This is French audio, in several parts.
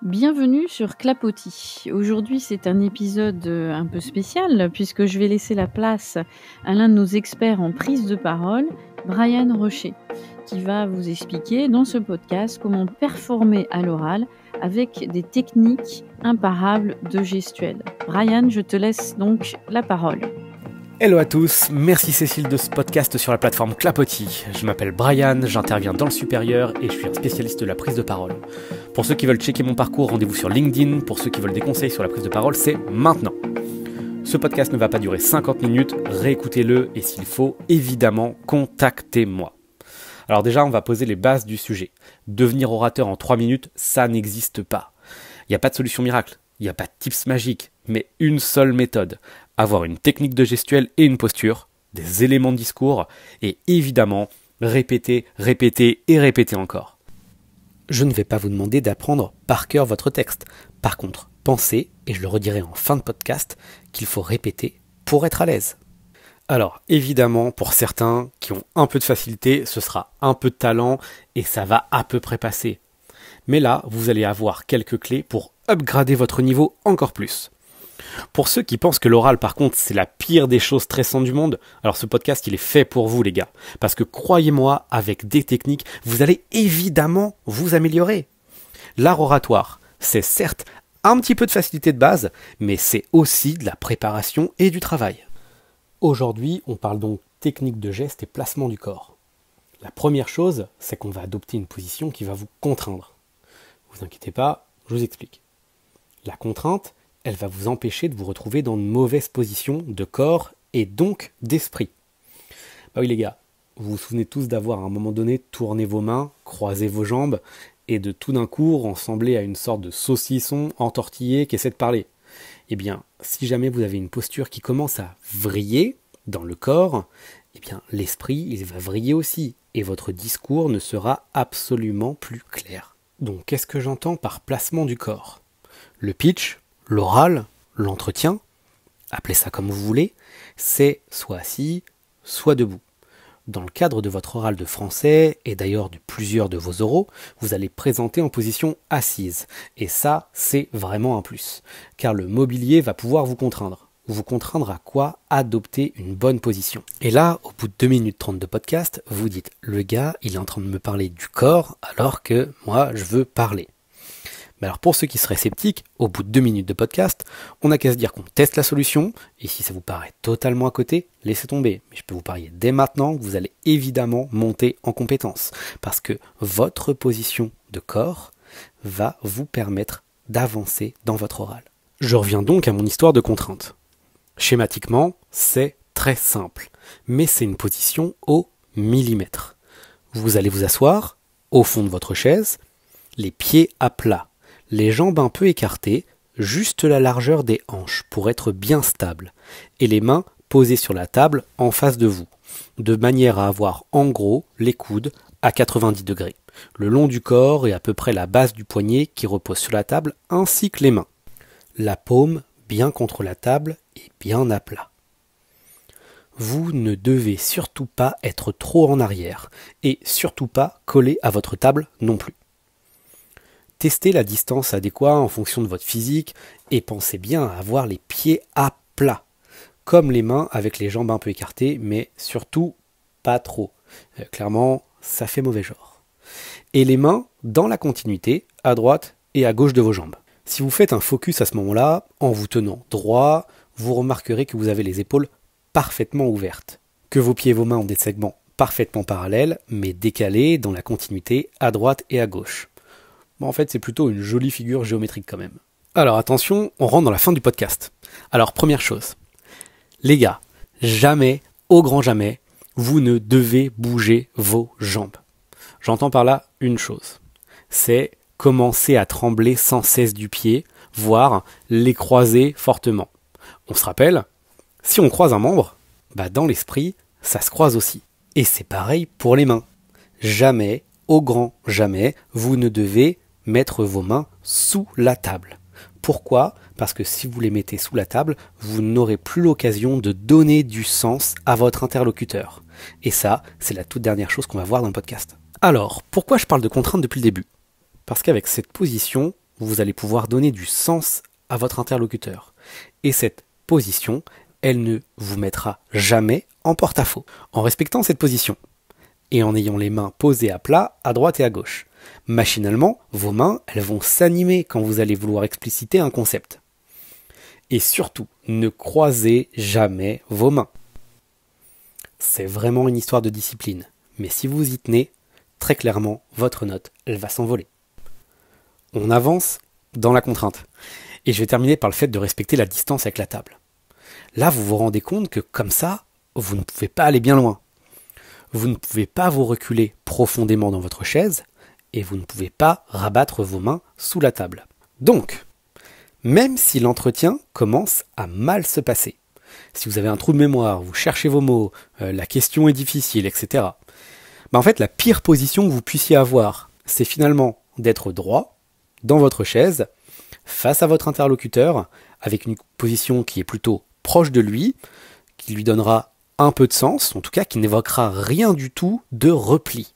Bienvenue sur Clapotis. Aujourd'hui, c'est un épisode un peu spécial puisque je vais laisser la place à l'un de nos experts en prise de parole, Brian Rocher, qui va vous expliquer dans ce podcast comment performer à l'oral avec des techniques imparables de gestuelle. Brian, je te laisse donc la parole. Hello à tous, merci Cécile de ce podcast sur la plateforme Clapotis. Je m'appelle Brian, j'interviens dans le supérieur et je suis un spécialiste de la prise de parole. Pour ceux qui veulent checker mon parcours, rendez-vous sur LinkedIn. Pour ceux qui veulent des conseils sur la prise de parole, c'est maintenant. Ce podcast ne va pas durer 50 minutes, réécoutez-le et s'il faut, évidemment, contactez-moi. Alors déjà, on va poser les bases du sujet. Devenir orateur en 3 minutes, ça n'existe pas. Il n'y a pas de solution miracle, il n'y a pas de tips magiques, mais une seule méthode. Avoir une technique de gestuelle et une posture, des éléments de discours, et évidemment, répéter, répéter et répéter encore. Je ne vais pas vous demander d'apprendre par cœur votre texte. Par contre, pensez, et je le redirai en fin de podcast, qu'il faut répéter pour être à l'aise. Alors, évidemment, pour certains qui ont un peu de facilité, ce sera un peu de talent et ça va à peu près passer. Mais là, vous allez avoir quelques clés pour upgrader votre niveau encore plus. Pour ceux qui pensent que l'oral, par contre, c'est la pire des choses stressantes du monde, alors ce podcast, il est fait pour vous, les gars. Parce que croyez-moi, avec des techniques, vous allez évidemment vous améliorer. L'art oratoire, c'est certes un petit peu de facilité de base, mais c'est aussi de la préparation et du travail. Aujourd'hui, on parle donc technique de geste et placement du corps. La première chose, c'est qu'on va adopter une position qui va vous contraindre. Vous inquiétez pas, je vous explique. La contrainte, elle va vous empêcher de vous retrouver dans une mauvaise position de corps et donc d'esprit. Bah oui les gars, vous vous souvenez tous d'avoir à un moment donné tourné vos mains, croisé vos jambes et de tout d'un coup ressembler à une sorte de saucisson entortillé qui essaie de parler. Eh bien, si jamais vous avez une posture qui commence à vriller dans le corps, eh bien l'esprit il va vriller aussi et votre discours ne sera absolument plus clair. Donc qu'est-ce que j'entends par placement du corps ? Le pitch, l'oral, l'entretien, appelez ça comme vous voulez, c'est soit assis, soit debout. Dans le cadre de votre oral de français, et d'ailleurs de plusieurs de vos oraux, vous allez présenter en position assise. Et ça, c'est vraiment un plus. Car le mobilier va pouvoir vous contraindre. Vous contraindre à quoi ? Adopter une bonne position. Et là, au bout de 2 minutes 30 de podcast, vous dites, le gars, il est en train de me parler du corps, alors que moi, je veux parler. Mais alors pour ceux qui seraient sceptiques, au bout de 2 minutes de podcast, on n'a qu'à se dire qu'on teste la solution, et si ça vous paraît totalement à côté, laissez tomber. Mais je peux vous parier dès maintenant que vous allez évidemment monter en compétence, parce que votre position de corps va vous permettre d'avancer dans votre oral. Je reviens donc à mon histoire de contrainte. Schématiquement, c'est très simple, mais c'est une position au millimètre. Vous allez vous asseoir au fond de votre chaise, les pieds à plat. Les jambes un peu écartées, juste la largeur des hanches pour être bien stable, et les mains posées sur la table en face de vous, de manière à avoir en gros les coudes à 90 degrés, le long du corps et à peu près la base du poignet qui repose sur la table ainsi que les mains. La paume bien contre la table et bien à plat. Vous ne devez surtout pas être trop en arrière et surtout pas collé à votre table non plus. Testez la distance adéquate en fonction de votre physique et pensez bien à avoir les pieds à plat, comme les mains avec les jambes un peu écartées, mais surtout pas trop. Clairement, ça fait mauvais genre. Et les mains dans la continuité, à droite et à gauche de vos jambes. Si vous faites un focus à ce moment-là, en vous tenant droit, vous remarquerez que vous avez les épaules parfaitement ouvertes, que vos pieds et vos mains ont des segments parfaitement parallèles, mais décalés dans la continuité à droite et à gauche. En fait, c'est plutôt une jolie figure géométrique quand même. Alors attention, on rentre dans la fin du podcast. Alors première chose, les gars, jamais, au grand jamais, vous ne devez bouger vos jambes. J'entends par là une chose, c'est commencer à trembler sans cesse du pied, voire les croiser fortement. On se rappelle, si on croise un membre, dans l'esprit, ça se croise aussi. Et c'est pareil pour les mains. Jamais, au grand jamais, vous ne devez mettre vos mains sous la table. Pourquoi ? Parce que si vous les mettez sous la table, vous n'aurez plus l'occasion de donner du sens à votre interlocuteur. Et ça, c'est la toute dernière chose qu'on va voir dans le podcast. Alors, pourquoi je parle de contrainte depuis le début ? Parce qu'avec cette position, vous allez pouvoir donner du sens à votre interlocuteur. Et cette position, elle ne vous mettra jamais en porte-à-faux. En respectant cette position, et en ayant les mains posées à plat, à droite et à gauche, machinalement, vos mains, elles vont s'animer quand vous allez vouloir expliciter un concept. Et surtout, ne croisez jamais vos mains. C'est vraiment une histoire de discipline. Mais si vous y tenez, très clairement, votre note, elle va s'envoler. On avance dans la contrainte. Et je vais terminer par le fait de respecter la distance avec la table. Là, vous vous rendez compte que comme ça, vous ne pouvez pas aller bien loin. Vous ne pouvez pas vous reculer profondément dans votre chaise et vous ne pouvez pas rabattre vos mains sous la table. Donc, même si l'entretien commence à mal se passer, si vous avez un trou de mémoire, vous cherchez vos mots, la question est difficile, etc. En fait, la pire position que vous puissiez avoir, c'est finalement d'être droit dans votre chaise, face à votre interlocuteur, avec une position qui est plutôt proche de lui, qui lui donnera un peu de sens, en tout cas qui n'évoquera rien du tout de repli.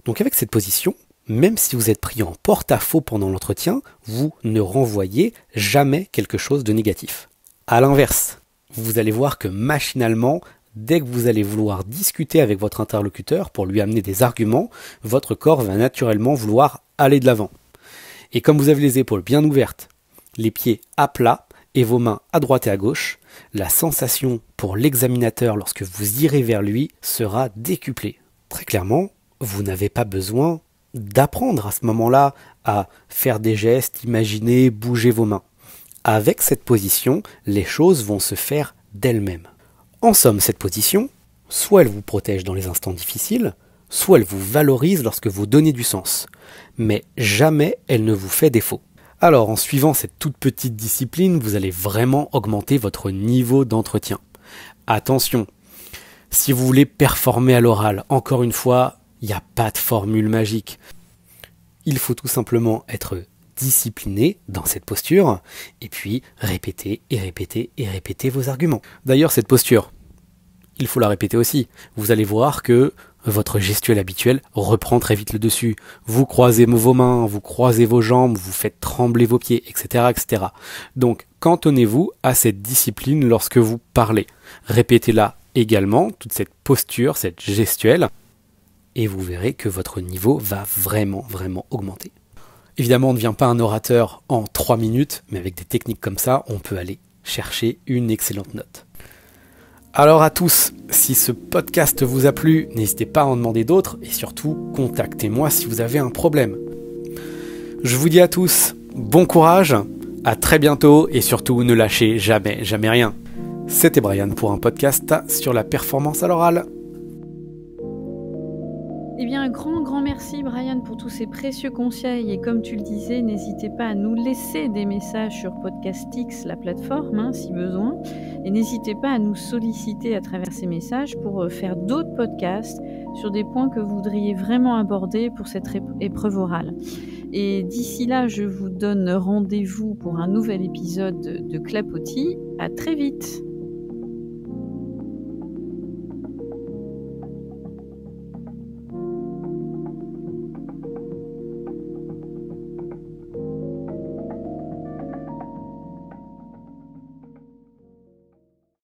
Donc avec cette position, même si vous êtes pris en porte-à-faux pendant l'entretien, vous ne renvoyez jamais quelque chose de négatif. À l'inverse, vous allez voir que machinalement, dès que vous allez vouloir discuter avec votre interlocuteur pour lui amener des arguments, votre corps va naturellement vouloir aller de l'avant. Et comme vous avez les épaules bien ouvertes, les pieds à plat et vos mains à droite et à gauche, la sensation pour l'examinateur lorsque vous irez vers lui sera décuplée. Très clairement, vous n'avez pas besoin d'apprendre à ce moment-là à faire des gestes, imaginer, bouger vos mains. Avec cette position, les choses vont se faire d'elles-mêmes. En somme, cette position, soit elle vous protège dans les instants difficiles, soit elle vous valorise lorsque vous donnez du sens. Mais jamais elle ne vous fait défaut. Alors, en suivant cette toute petite discipline, vous allez vraiment augmenter votre niveau d'entretien. Attention, si vous voulez performer à l'oral, encore une fois, il n'y a pas de formule magique. Il faut tout simplement être discipliné dans cette posture, et puis répéter et répéter et répéter vos arguments. D'ailleurs, cette posture, il faut la répéter aussi. Vous allez voir que votre gestuelle habituelle reprend très vite le dessus. Vous croisez vos mains, vous croisez vos jambes, vous faites trembler vos pieds, etc., etc. Donc, cantonnez-vous à cette discipline lorsque vous parlez. Répétez-la également, toute cette posture, cette gestuelle, et vous verrez que votre niveau va vraiment augmenter. Évidemment, on ne devient pas un orateur en 3 minutes, mais avec des techniques comme ça, on peut aller chercher une excellente note. Alors à tous, si ce podcast vous a plu, n'hésitez pas à en demander d'autres et surtout, contactez-moi si vous avez un problème. Je vous dis à tous, bon courage, à très bientôt et surtout ne lâchez jamais rien. C'était Brian pour un podcast sur la performance à l'oral. Eh bien, un grand merci Brian pour tous ces précieux conseils et comme tu le disais, n'hésitez pas à nous laisser des messages sur Podcastix, la plateforme, si besoin, et n'hésitez pas à nous solliciter à travers ces messages pour faire d'autres podcasts sur des points que vous voudriez vraiment aborder pour cette épreuve orale. Et d'ici là, je vous donne rendez-vous pour un nouvel épisode de Clapotis. À très vite.